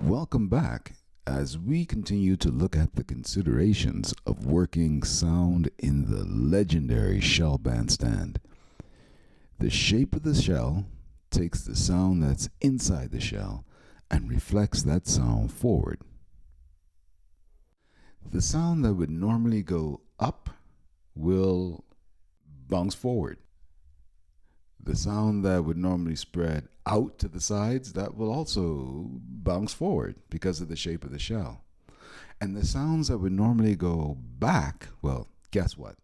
Welcome back as we continue to look at the considerations of working sound in the legendary Shell Bandstand. The shape of the shell takes the sound that's inside the shell and reflects that sound forward. The sound that would normally go up will bounce forward. The sound that would normally spread out to the sides, that will also bounce forward because of the shape of the shell. And the sounds that would normally go back, well, guess what?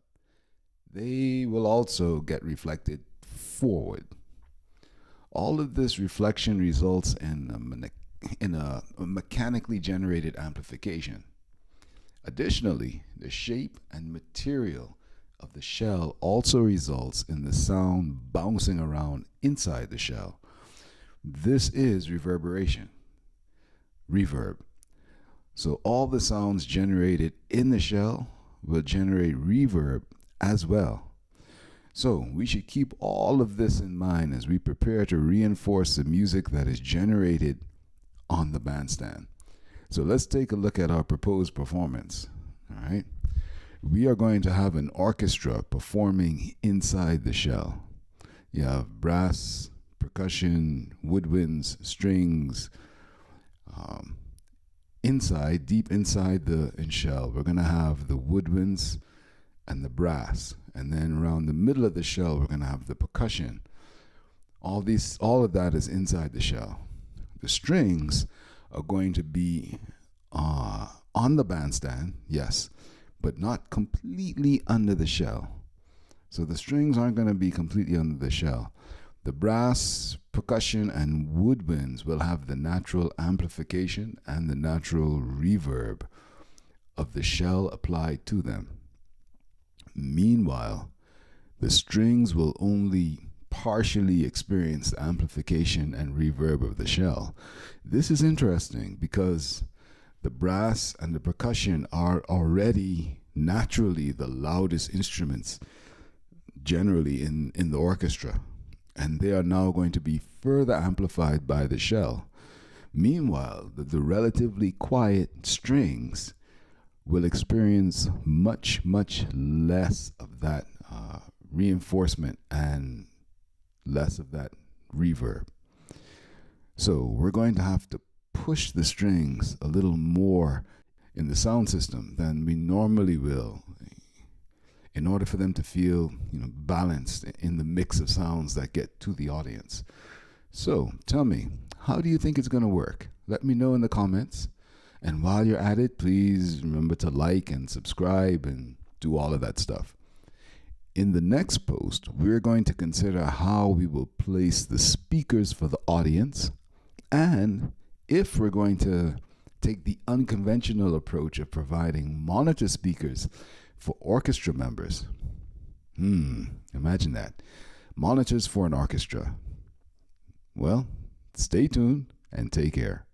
They will also get reflected forward. All of this reflection results in a mechanically generated amplification. Additionally, the shape and material of the shell also results in the sound bouncing around inside the shell. This is reverberation, reverb. So all the sounds generated in the shell will generate reverb as well. So we should keep all of this in mind as we prepare to reinforce the music that is generated on the bandstand. So let's take a look at our proposed performance. All right. We are going to have an orchestra performing inside the shell. You have brass, percussion, woodwinds, strings. Deep inside the shell, we're going to have the woodwinds and the brass. And then around the middle of the shell, we're going to have the percussion. All of that is inside the shell. The strings are going to be on the bandstand, yes, but not completely under the shell. So the strings aren't going to be completely under the shell. The brass, percussion, and woodwinds will have the natural amplification and the natural reverb of the shell applied to them. Meanwhile, the strings will only partially experience the amplification and reverb of the shell. This is interesting because the brass and the percussion are already naturally the loudest instruments generally in the orchestra, and they are now going to be further amplified by the shell. Meanwhile, the relatively quiet strings will experience much less of that reinforcement and less of that reverb. So we're going to have to push the strings a little more in the sound system than we normally will in order for them to feel balanced in the mix of sounds that get to the audience. So tell me, how do you think it's going to work? Let me know in the comments. And while you're at it, please remember to like and subscribe and do all of that stuff. In the next post, we're going to consider how we will place the speakers for the audience, and if we're going to take the unconventional approach of providing monitor speakers for orchestra members. Imagine that. Monitors for an orchestra. Well, stay tuned and take care.